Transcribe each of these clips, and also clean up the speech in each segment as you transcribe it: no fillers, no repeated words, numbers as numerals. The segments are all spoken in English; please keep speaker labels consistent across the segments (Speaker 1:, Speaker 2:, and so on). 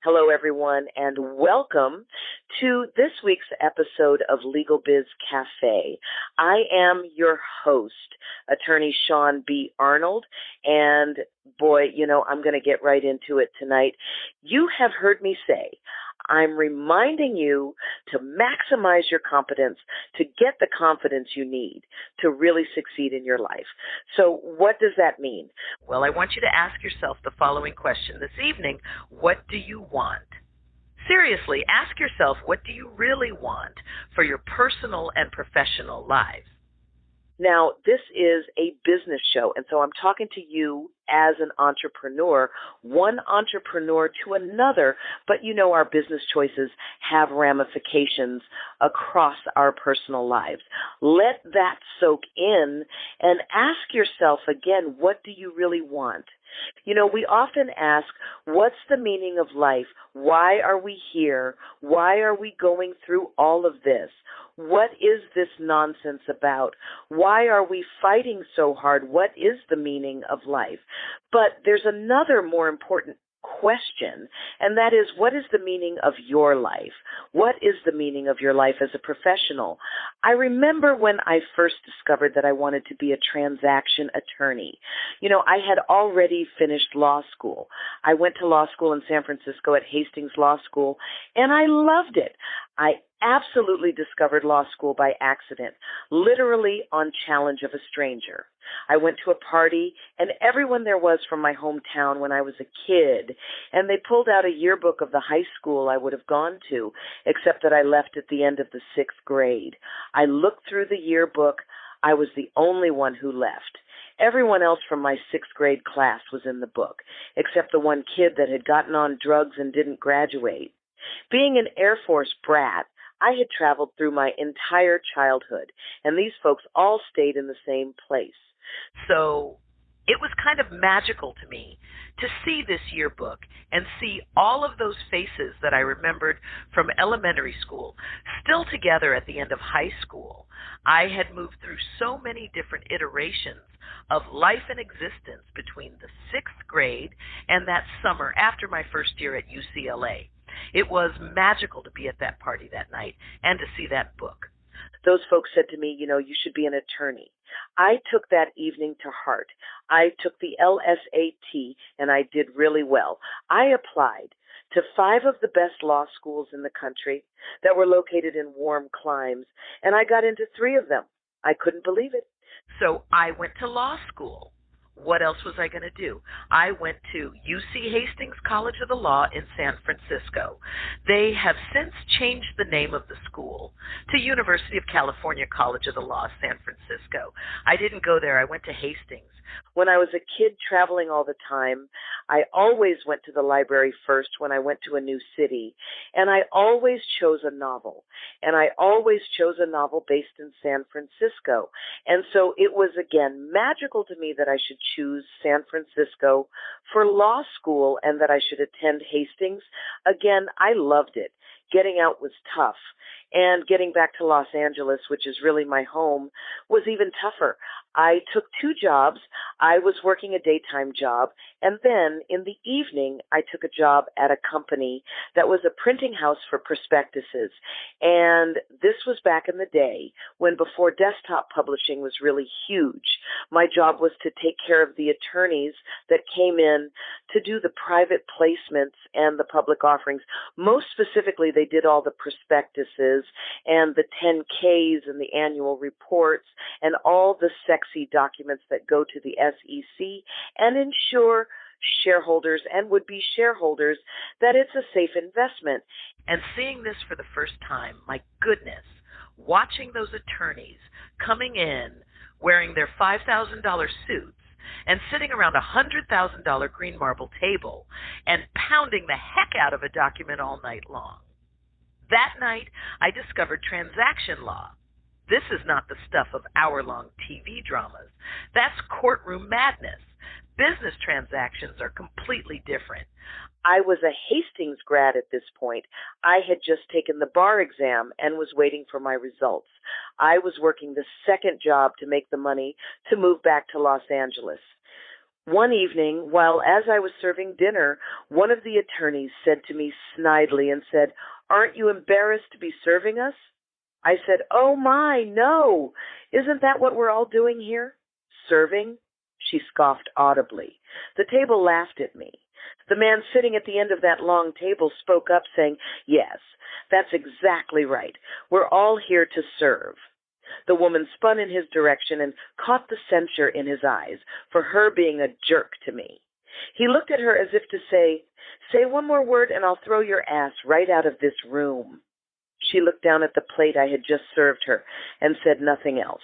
Speaker 1: Hello, everyone, and welcome to this week's episode of LegalBiz Cafe. I am your host, attorney Shaune B. Arnold, and boy, I'm going to get right into it tonight. You have heard me say, I'm reminding you to maximize your competence, to get the confidence you need to really succeed in your life. So what does that mean? Well, I want you to ask yourself the following question this evening. What do you want? Seriously, ask yourself, what do you really want for your personal and professional lives? Now, this is a business show, and so I'm talking to you as an entrepreneur, one entrepreneur to another, but our business choices have ramifications across our personal lives. Let that soak in and ask yourself again, what do you really want? We often ask, what's the meaning of life? Why are we here? Why are we going through all of this? What is this nonsense about? Why are we fighting so hard? What is the meaning of life? But there's another more important question, and that is, what is the meaning of your life? What is the meaning of your life as a professional? I remember when I first discovered that I wanted to be a transaction attorney. I had already finished law school. I went to law school in San Francisco at Hastings Law School, and I loved it. I absolutely discovered law school by accident, literally on challenge of a stranger. I went to a party, and everyone there was from my hometown when I was a kid, and they pulled out a yearbook of the high school I would have gone to, except that I left at the end of the 6th grade. I looked through the yearbook. I was the only one who left. Everyone else from my 6th grade class was in the book, except the one kid that had gotten on drugs and didn't graduate. Being an Air Force brat, I had traveled through my entire childhood, and these folks all stayed in the same place. So it was kind of magical to me to see this yearbook and see all of those faces that I remembered from elementary school still together at the end of high school. I had moved through so many different iterations of life and existence between the 6th grade and that summer after my first year at UCLA. It was magical to be at that party that night and to see that book. Those folks said to me, you should be an attorney. I took that evening to heart. I took the LSAT, and I did really well. I applied to 5 of the best law schools in the country that were located in warm climes, and I got into 3 of them. I couldn't believe it. So I went to law school. What else was I going to do? I went to UC Hastings College of the Law in San Francisco. They have since changed the name of the school to University of California College of the Law, San Francisco. I didn't go there. I went to Hastings. When I was a kid traveling all the time, I always went to the library first when I went to a new city, and I always chose a novel. And I always chose a novel based in San Francisco. And so it was, again, magical to me that I should choose San Francisco for law school and that I should attend Hastings. Again, I loved it. Getting out was tough. And getting back to Los Angeles, which is really my home, was even tougher. I took 2 jobs. I was working a daytime job, and then in the evening, I took a job at a company that was a printing house for prospectuses. And this was back in the day when before desktop publishing was really huge. My job was to take care of the attorneys that came in to do the private placements and the public offerings. Most specifically, they did all the prospectuses and the 10Ks and the annual reports and all the sexy documents that go to the SEC and ensure shareholders and would-be shareholders that it's a safe investment. And seeing this for the first time, my goodness, watching those attorneys coming in wearing their $5,000 suits and sitting around a $100,000 green marble table and pounding the heck out of a document all night long. That night, I discovered transaction law. This is not the stuff of hour-long TV dramas. That's courtroom madness. Business transactions are completely different. I was a Hastings grad at this point. I had just taken the bar exam and was waiting for my results. I was working the second job to make the money to move back to Los Angeles. One evening, while as I was serving dinner, one of the attorneys said to me snidely and said, "Aren't you embarrassed to be serving us?" I said, "Oh my, no. Isn't that what we're all doing here? Serving?" She scoffed audibly. The table laughed at me. The man sitting at the end of that long table spoke up saying, "Yes, that's exactly right. We're all here to serve." The woman spun in his direction and caught the censure in his eyes for her being a jerk to me. He looked at her as if to say one more word and I'll throw your ass right out of this room." She looked down at the plate I had just served her and said nothing else.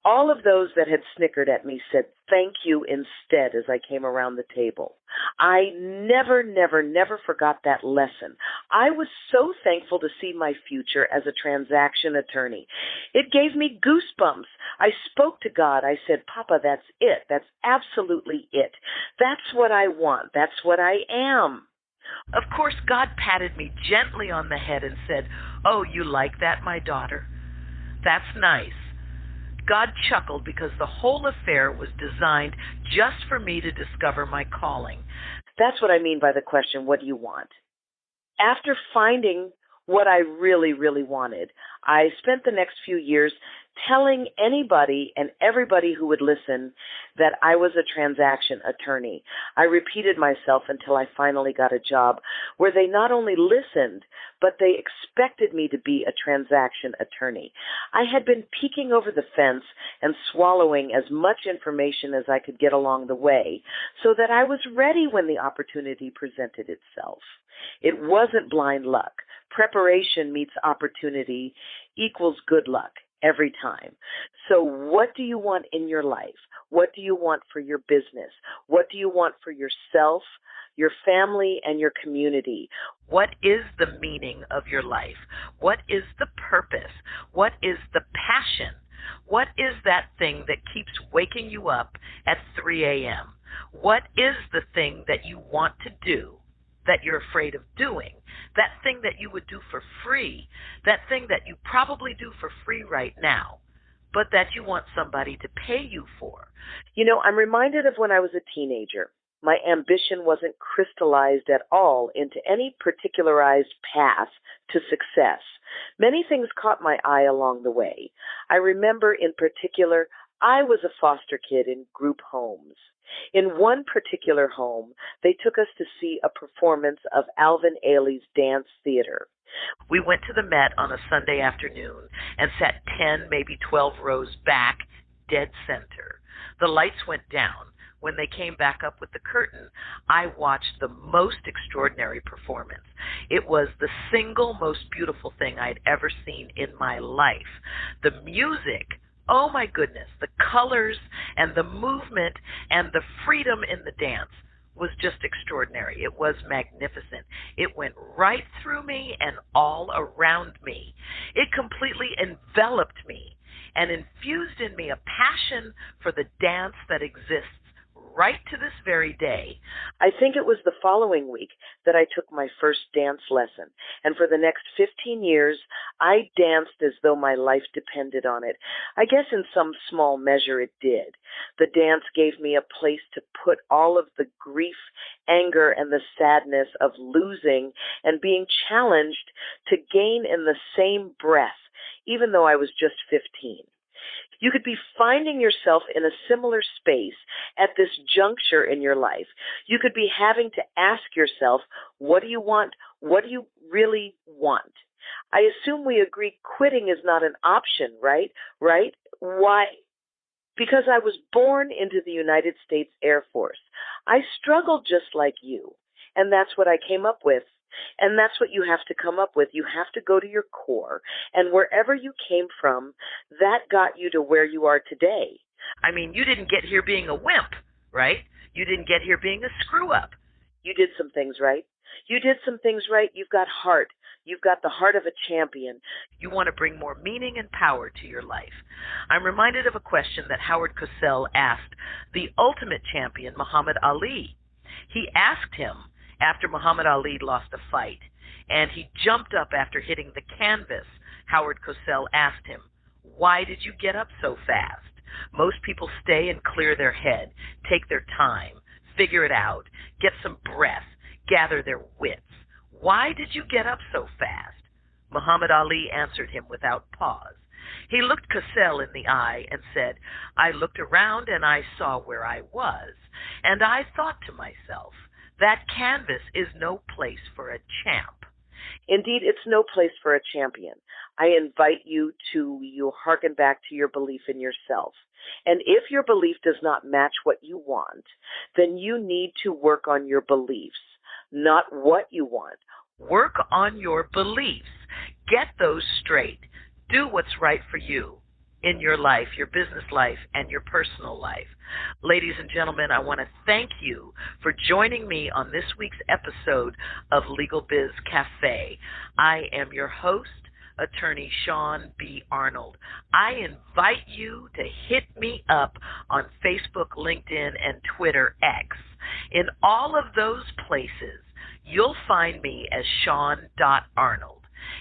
Speaker 1: All of those that had snickered at me said thank you instead as I came around the table. I never forgot that lesson. I was so thankful to see my future as a transaction attorney. It gave me goosebumps. I spoke to God. I said, "Papa, that's it. That's absolutely it. That's what I want. That's what I am." Of course, God patted me gently on the head and said, "Oh, you like that, my daughter? That's nice." God chuckled because the whole affair was designed just for me to discover my calling. That's what I mean by the question, what do you want? After finding what I really wanted, I spent the next few years telling anybody and everybody who would listen that I was a transaction attorney. I repeated myself until I finally got a job where they not only listened, but they expected me to be a transaction attorney. I had been peeking over the fence and swallowing as much information as I could get along the way so that I was ready when the opportunity presented itself. It wasn't blind luck. Preparation meets opportunity equals good luck every time. So what do you want in your life? What do you want for your business? What do you want for yourself, your family, and your community? What is the meaning of your life? What is the purpose? What is the passion? What is that thing that keeps waking you up at 3 a.m.? What is the thing that you want to do that you're afraid of doing? That thing that you would do for free, that thing that you probably do for free right now, but that you want somebody to pay you for. You know, I'm reminded of when I was a teenager. My ambition wasn't crystallized at all into any particularized path to success. Many things caught my eye along the way. I remember in particular, I was a foster kid in group homes. In one particular home, they took us to see a performance of Alvin Ailey's dance theater. We went to the Met on a Sunday afternoon and sat 10, maybe 12 rows back, dead center. The lights went down. When they came back up with the curtain, I watched the most extraordinary performance. It was the single most beautiful thing I'd ever seen in my life. The music, oh my goodness, the colors and the movement and the freedom in the dance was just extraordinary. It was magnificent. It went right through me and all around me. It completely enveloped me and infused in me a passion for the dance that exists right to this very day. I think it was the following week that I took my first dance lesson, and for the next 15 years, I danced as though my life depended on it. I guess in some small measure it did. The dance gave me a place to put all of the grief, anger, and the sadness of losing and being challenged to gain in the same breath, even though I was just 15. You could be finding yourself in a similar space at this juncture in your life. You could be having to ask yourself, what do you want? What do you really want? I assume we agree quitting is not an option, right? Right? Why? Because I was born into the United States Air Force. I struggled just like you, and that's what I came up with. And that's what you have to come up with. You have to go to your core. And wherever you came from, that got you to where you are today. I mean, you didn't get here being a wimp, right? You didn't get here being a screw-up. You did some things right. You did some things right. You've got heart. You've got the heart of a champion. You want to bring more meaning and power to your life. I'm reminded of a question that Howard Cosell asked the ultimate champion, Muhammad Ali. He asked him, after Muhammad Ali lost a fight, and he jumped up after hitting the canvas, Howard Cosell asked him, "Why did you get up so fast?"
Speaker 2: Most people stay and clear their head, take their time, figure it out, get some breath, gather their wits. Why did you get up so fast? Muhammad Ali answered him without pause. He looked Cassell in the eye and said, I looked around and I saw where I was, and I thought to myself, that canvas is no place for a champ.
Speaker 1: Indeed, it's no place for a champion. I invite you to hearken back to your belief in yourself. And if your belief does not match what you want, then you need to work on your beliefs, not what you want.
Speaker 2: Work on your beliefs. Get those straight. Do what's right for you in your life, your business life, and your personal life. Ladies and gentlemen, I want to thank you for joining me on this week's episode of LegalBiz Cafe. I am your host, attorney Shaune B. Arnold. I invite you to hit me up on Facebook, LinkedIn, and Twitter X. In all of those places, you'll find me as Shaune.Arnold.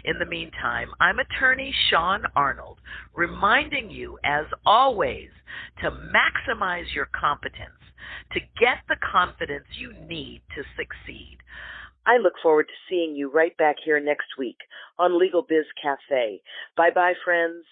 Speaker 2: In the meantime, I'm attorney Shaune Arnold, reminding you, as always, to maximize your competence, to get the confidence you need to succeed.
Speaker 1: I look forward to seeing you right back here next week on LegalBiz Cafe. Bye-bye, friends.